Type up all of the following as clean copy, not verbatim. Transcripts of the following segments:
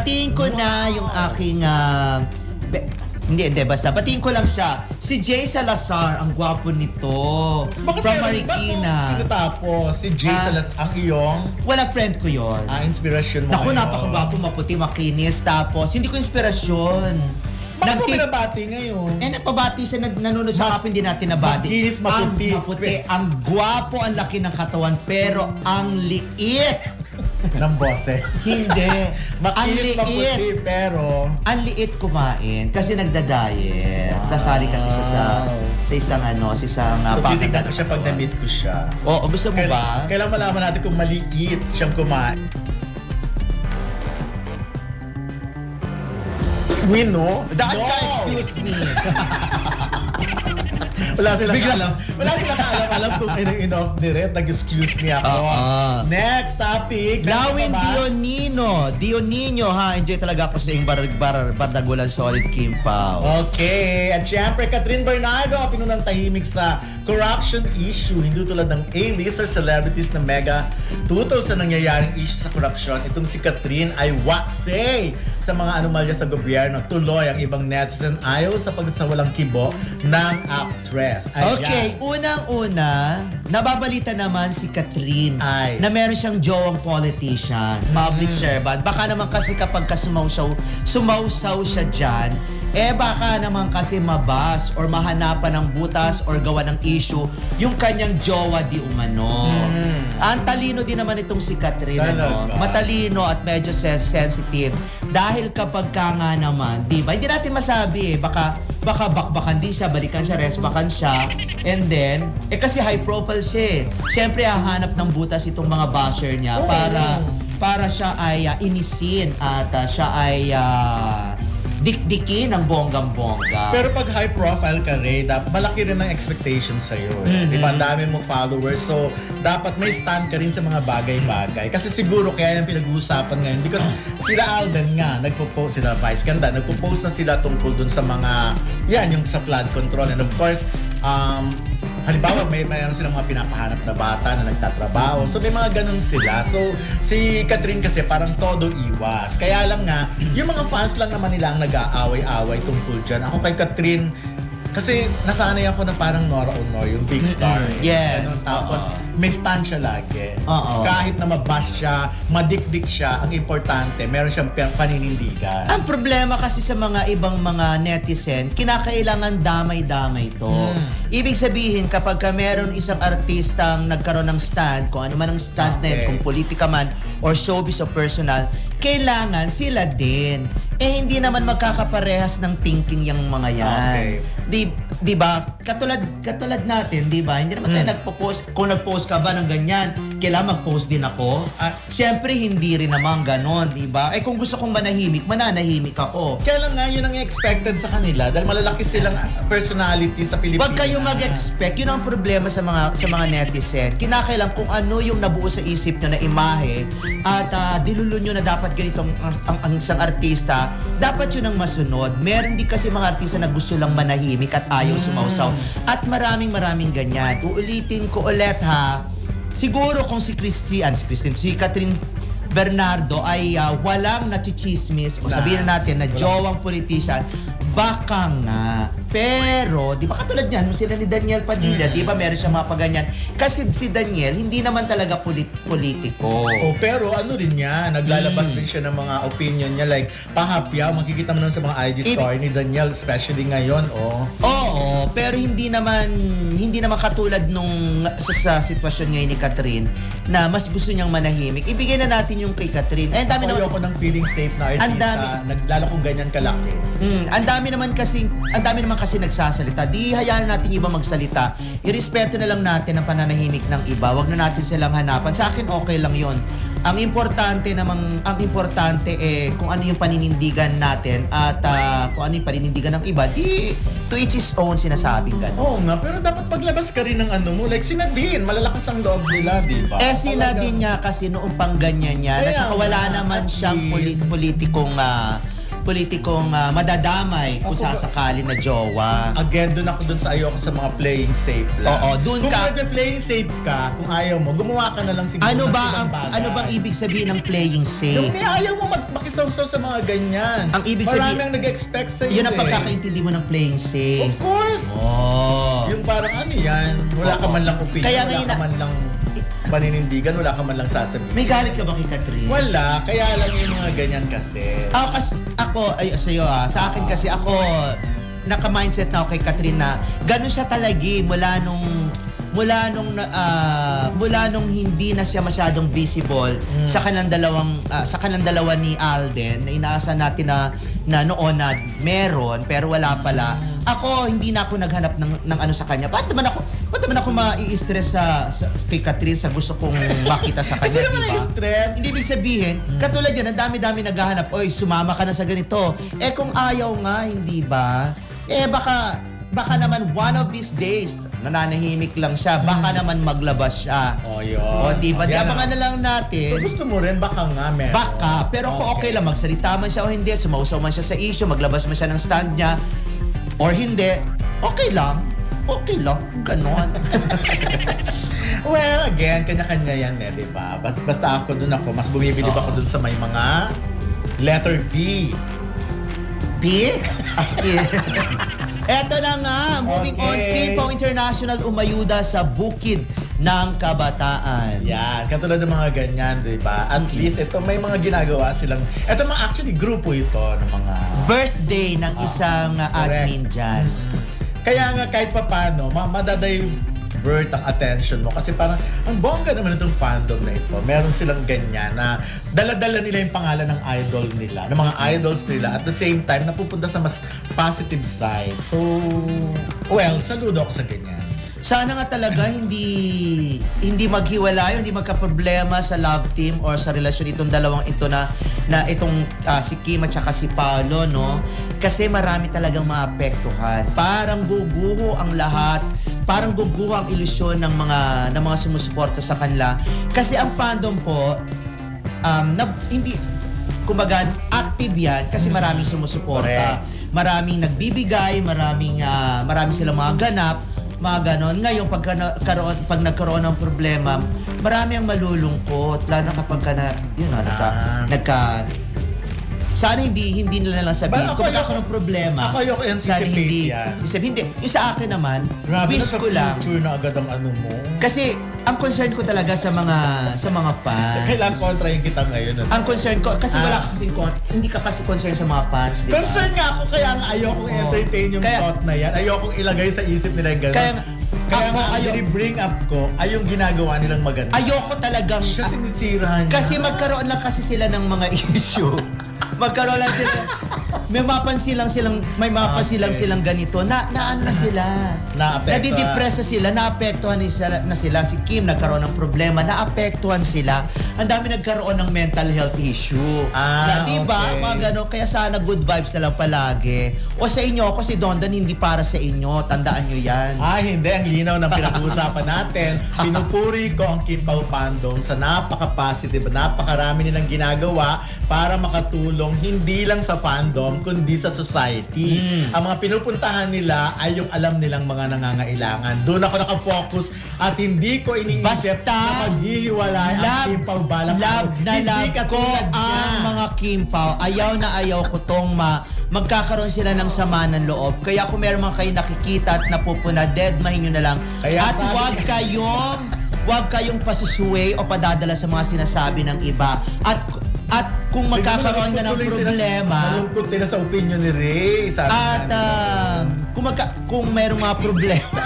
Batiin ko na yung aking... hindi, basta. Batiin ko lang siya. Si Jay Salazar, ang gwapo nito. From Marikina. Tapos, si Jay Salazar, ang iyong... Wala, friend ko yon. Inspiration mo. Naku, napakagwapo, maputi, makinis. Tapos, hindi ko inspirasyon. Bakit mo pinabati ngayon? Nagpabati siya, nanonood sa kapin, hindi natin nabati. Makinis, maputi. Ang maputi, ang gwapo, ang laki ng katawan, pero ang liit. Ng boses. Hindi. Makinis, maputi, pero... Ang liit kumain kasi nagda-diet. Kasali kasi siya sa isang So, titignan ko siya pag na-meet ko siya. Oo, gusto mo ba? Kailangan malaman natin kung maliit siyang kumain. Me, no? Daan ka, excuse me. Wala silang alam. Wala silang alam kung in-off ni Red. Nag-excuse me ako. Next topic. Lawin Dionino, ha? Enjoy talaga ako sa iyong bardagulan solid Kim Pao. Okay. At syempre, Catherine Bernardo, pinunang tahimik sa corruption issue. Hindi tulad ng A-lister celebrities na mega tutol sa nangyayaring issue sa corruption. Itong si Catherine ay waksay sa mga anomalya sa gobyerno. Tuloy ang ibang netizen ayaw sa pagsasawalang kibo ng actress. Ayan. Okay, unang-una, nababalita naman si Catherine Ay. na meron siyang jowang politician, public servant. Baka naman kasi kapag sumausaw siya dyan, baka naman kasi mabas or mahanapan ng butas or gawa ng issue yung kanyang jowa di umano. Ang talino din naman itong si Catherine. Matalino at medyo sensitive. Dahil kapag ka nga naman, di ba? Hindi natin masabi baka bakbakan din siya, balikan siya, resbakan siya. And then, kasi high profile siya. Siyempre, hahanap ng butas itong mga basher niya para siya ay inisin at siya ay dikdikin ng bonggang-bongga. Pero pag high profile ka, Ray, malaki rin ang expectation sa'yo. Diba? Ang dami mong followers. So, dapat may stand ka rin sa mga bagay-bagay. Kasi siguro kaya yung pinag-uusapan ngayon because sila Alden nga, nagpo-post sila, Vice Ganda, nagpo-post na sila tungkol dun sa mga, yung sa flood control. And of course, halimbawa, mayroon silang mga pinapahanap na bata na nagtatrabaho. So, may mga ganun sila. So, si Catherine kasi parang todo iwas. Kaya lang nga, yung mga fans lang naman nila ang nag-aaway-away tungkol dyan. Ako kay Catherine, kasi nasanay ako na parang Nora Honor, yung big star. Yes. Ganun. Tapos, may stand siya lagi. Oo. Kahit na mabash siya, madikdik siya, ang importante, meron siyang paninindigan. Ang problema kasi sa mga ibang mga netizen, kinakailangan damay-damay to. Ibig sabihin, kapag ka meron isang artistang nagkaroon ng stand, kung ano man ang stand na yun, kung politika man, or showbiz o personal, kailangan sila din. Hindi naman magkakaparehas ng thinking yung mga yan. Di ba? Katulad natin, di ba? Hindi naman tayo nagpo-post. Kung nag-post ka ba ng ganyan, kailangan mag-post din ako. Siyempre, hindi rin naman ganon, di ba? Kung gusto kong manahimik, mananahimik ako. Kaya lang nga, yun ang expected sa kanila dahil malalaki silang personality sa Pilipinas. Wag kayo mag-expect. Yun ang problema sa mga netizen. Kinakailan kung ano yung nabuo sa isip nyo na imahe at dilulo nyo na dapat ganito ang isang artista, dapat yun ang masunod. Meron din kasi mga artista na gusto lang manahimik at ayaw sumausaw. At maraming ganyan. Uulitin ko ulit ha. Siguro kung si Catherine Bernardo ay walang nachichismis o sabihin natin na jowang politician, baka nga. Pero, di ba katulad yan, sila ni Daniel Padilla, di ba meron siya mga paganyan? Kasi si Daniel, hindi naman talaga politiko. Pero ano din niya, naglalabas din siya ng mga opinion niya, like, pahapyaw, makikita mo nun sa mga IG story ni Daniel, especially ngayon, Oo, pero hindi naman katulad nung sa sitwasyon ngayon ni Catherine, na mas gusto niyang manahimik. Ibigay na natin yung kay Catherine. Ang dami Ayoko ng feeling safe na artista, lalo kung ganyan kalaki. Ang dami naman kasi nagsasalita. Di hayaan natin iba magsalita. Irespeto na lang natin ang pananahimik ng iba. Wag na natin silang hanapan. Sa akin okay lang 'yon. Ang importante kung ano yung paninindigan natin at kung ano yung paninindigan ng iba, di to each his own sinasabing gano'n. Oo nga, pero dapat paglabas ka rin ng like si Nadine, malalakas ang loob nila, di ba? Si Nadine niya kasi noong pang ganyan niya, at saka wala naman siyang politikong politikong madadamay kung Ako ba- sasakali na jowa. Again, doon ako doon sa ayoko sa mga playing safe lang. Oo, doon kung ka- playing safe ka, kung ayaw mo, gumawa ka na lang siguro Ano ng ba ibang ang bagay. ano bang ibig sabihin ng playing Yung safe? may ayaw mo makisawsaw sa mga ganyan. Ang ibig Marami sabihin- ang nag-expect sa'yo. Yun ang eh. pagkakaintindi mo ng playing safe. Of course! Oh. Yung parang ano yan, wala ka Oo. man lang opinion, Kaya wala ngayon ka na- man lang paninindigan, wala ka man lang sasabihin. May galit ka ba kay Catherine? Wala, kaya lang yung mga ganyan kasi. Sa'yo sa akin kasi ako, naka-mindset na ako kay Catherine na gano'n siya talagi mula nung hindi na siya masyadong visible sa kanilang dalawa ni Alden na inaasahan natin na noon na meron pero wala pala. Ako hindi na ako naghanap ng ano sa kanya. Ba't naman ako mai-stress kay Catherine sa gusto kong makita sa kanya, Kasi naman di ba? na-stress. Hindi ibig sabihin, katulad yan, ang dami-dami naghahanap, oy, sumama ka na sa ganito. Eh kung ayaw nga, hindi ba? Eh baka naman one of these days, nananahimik lang siya, baka naman maglabas siya. Oh, yun. O, diba? Di Yan abangan ang- na lang So natin. gusto mo rin, baka nga meron. Baka, pero kung okay lang, magsalita man siya o hindi, sumausaw man siya sa issue, maglabas man siya ng stand niya, or hindi, okay lang. Okay lang, ganon. Well, again, kanya-kanya yan eh, di ba? Basta ako mas bumibili Oo. ako dun sa may mga letter B. B? As in. Eto na nga, moving on, Okay. K-Pop International umayuda sa bukid ng kabataan. Yan, katulad ng mga ganyan, di ba? At least, ito may mga ginagawa silang, ito mga actually grupo ito ng mga... Birthday ng isang admin dyan. Kaya nga kahit papano, madadivert ang attention mo kasi parang ang bongga naman itong fandom na ito. Meron silang ganyan na dala-dala nila yung pangalan ng idol nila, ng mga idols nila at the same time napupunta sa mas positive side. So, well, saludo ako sa ganyan. Sana nga talaga hindi maghiwalay, hindi magka-problema sa love team or sa relasyon itong dalawang ito na itong si Kim at saka si Paolo, no? Kasi marami talagang maapektuhan. Parang guguho ang lahat. Parang guguho ang ilusyon ng mga sumusuporta sa kanila. Kasi ang fandom po hindi kumbaga active yan kasi maraming sumusuporta. Correct. Maraming nagbibigay, marami silang mga ganap, mga ganon. Ngayon, pag nagkaroon ng problema, marami ang malulungkot. Lalo na kapag sana hindi nila lang sabihin. But ako Kung magkakaroon ng problema, ako ayoko sana anticipate yan. Hindi. Yung sa akin naman, Grabe, wish ko lang. future na agad ang ano mo. Kasi, ang concern ko talaga sa mga fans. Kailangan kontrahin kita ngayon. Ang concern ko, kasi wala ka kasing hindi ka kasi concern sa mga fans, di ba? Concern nga ako, kaya nga ayokong Oo. entertain yung Kaya- thought na yan. Ayokong ilagay sa isip nila yung gano'n. Kaya ako, nga, ang bring up ko ay yung ginagawa nilang maganda. Ayoko talagang... Siya sinisira niya. Kasi magkaroon lang kasi sila ng mga issue. Magkaroon lang sila. May mapansin lang silang ganito. Ano na sila. Naapektuhan. Nadidepress na sila. Naapektuhan na sila. Si Kim nagkaroon ng problema. Naapektuhan sila. Ang dami nagkaroon ng mental health issue. Diba? Okay. Mga gano'n. Kaya sana good vibes na lang palagi. O sa inyo, ako si Don Don, hindi para sa inyo. Tandaan nyo yan. Hindi. Ang linaw ng pinag-uusapan natin. Pinupuri ko ang Kim Pao fandom sa napaka-positive, napakarami nilang ginagawa para makatulong hindi lang sa fandom, kundi sa society. Ang mga pinupuntahan nila ay yung alam nilang mga nangangailangan. Doon ako nakafocus at hindi ko iniisip Basta, na maghihiwalay ang Kim Pao balang love araw. na Hindi love ko katulad ang niya. mga Kim Pao. Ayaw na ayaw ko tong magkakaroon sila ng sama ng loob. Kaya kung meron mga kayo nakikita at napupuna, deadmahin nyo na lang. Kaya At sabi huwag kayong pasusuway o padadala sa mga sinasabi ng iba. At kung magkakaroon ka ng problema, Malungkot sila sa opinion ni Ray. Sabi at kung merong mga problema,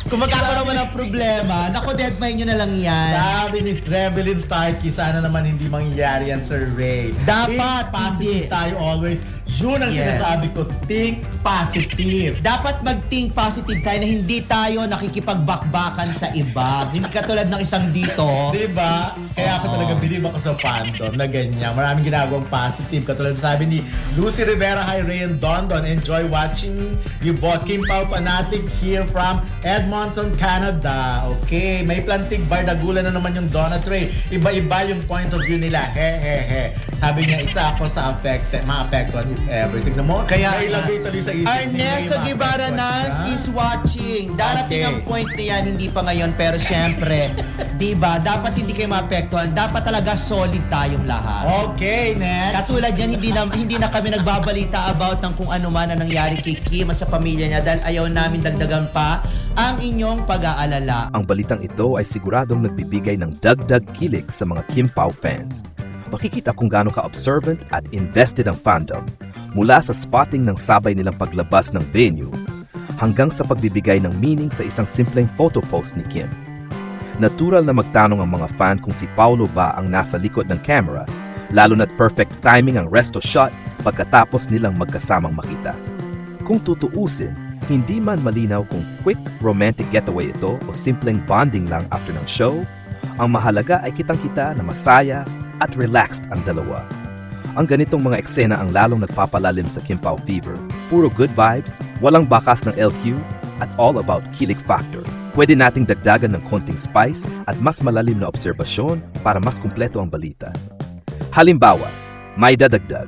kung magkakaroon man ng problema, naku, deadmahin nyo na lang yan. Sabi ni Trevelyn Starkey, sana naman hindi mangyayari yan, Sir Ray. Dapat, Think positive hindi. tayo always. Yun ang Yes. sinasabi ko, think positive. Dapat mag-think positive tayo na hindi tayo nakikipagbakbakan sa iba. Hindi katulad ng isang dito. Diba? Kaya ako Oo. talaga believe ako sa fandom na ganyan. Maraming ginagawang positive. Katulad sabi ni Lucy Rivera, hi Ray and Don Don. Enjoy watching you Libot, Kim Pao fanatic here from Edmonton, Canada. Okay, may plantig bardagulan na naman yung Donut Ray. Iba-iba yung point of view nila. He. Sabi niya, isa ako sa ma-apektuhan if ever. Tignan mo, Kaya nailagay tuloy sa isip Ernesto niya, Guevara maapektuhan Nance siya. is watching. Darating Okay. ang point na yan, hindi pa ngayon, pero syempre, di ba, dapat hindi kayo maapektuhan. Dapat talaga solid tayong lahat. Okay, next. Katulad yan, hindi na kami nagbabalita about ng kung ano man ang nangyari kay Kim at sa pamilya niya dahil ayaw namin dagdagan pa ang inyong pag-aalala. Ang balitang ito ay siguradong nagbibigay ng dagdag kilig sa mga Kim Pao fans. Makikita kung gaano ka-observant at invested ang fandom mula sa spotting ng sabay nilang paglabas ng venue hanggang sa pagbibigay ng meaning sa isang simpleng photo post ni Kim. Natural na magtanong ang mga fan kung si Paolo ba ang nasa likod ng camera, lalo na't perfect timing ang resto shot pagkatapos nilang magkasamang makita. Kung tutuusin, hindi man malinaw kung quick romantic getaway ito o simpleng bonding lang after ng show, ang mahalaga ay kitang-kita na masaya at relaxed ang dalawa. Ang ganitong mga eksena ang lalong nagpapalalim sa Kim Pao fever. Puro good vibes, walang bakas ng LQ, at all about kilig factor. Pwede nating dagdagan ng konting spice at mas malalim na obserbasyon para mas kumpleto ang balita. Halimbawa, may dadagdag,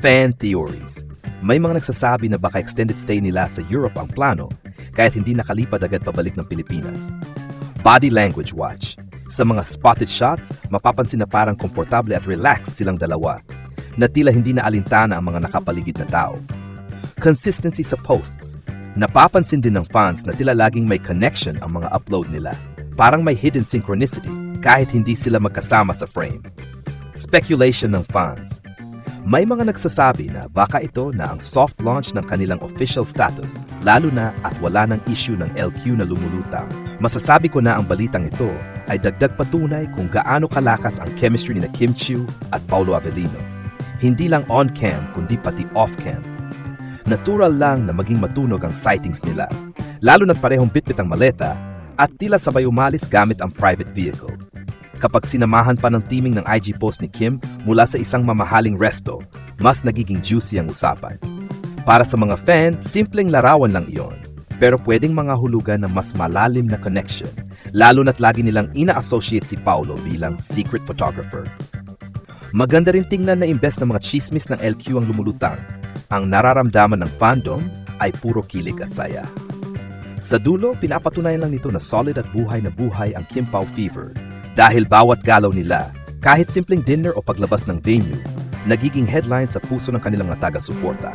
fan theories. May mga nagsasabi na baka extended stay nila sa Europe ang plano kahit hindi nakalipad agad pabalik ng Pilipinas. Body language watch. Sa mga spotted shots, mapapansin na parang komportable at relaxed silang dalawa, na tila hindi na alintana ang mga nakapaligid na tao. Consistency sa posts. Napapansin din ng fans na tila laging may connection ang mga upload nila. Parang may hidden synchronicity kahit hindi sila magkasama sa frame. Speculation ng fans. May mga nagsasabi na baka ito na ang soft launch ng kanilang official status, lalo na at wala ng issue ng LQ na lumulutang. Masasabi ko na ang balitang ito ay dagdag patunay kung gaano kalakas ang chemistry ni Kim Chiu at Paolo Avellino. Hindi lang on-cam kundi pati off-cam. Natural lang na maging matunog ang sightings nila, lalo na't parehong bitbit ang maleta at tila sabay umalis gamit ang private vehicle. Kapag sinamahan pa ng teaming ng IG post ni Kim mula sa isang mamahaling resto, mas nagiging juicy ang usapan. Para sa mga fan, simpleng larawan lang iyon, pero pwedeng mga hulugan ng mas malalim na connection, lalo na't lagi nilang ina-associate si Paolo bilang secret photographer. Maganda rin tingnan na imbes na mga chismis ng LQ ang lumulutang, ang nararamdaman ng fandom ay puro kilig at saya. Sa dulo, pinapatunayan lang nito na solid at buhay na buhay ang Kim Pao fever dahil bawat galaw nila, kahit simpleng dinner o paglabas ng venue, nagiging headline sa puso ng kanilang mga taga-suporta.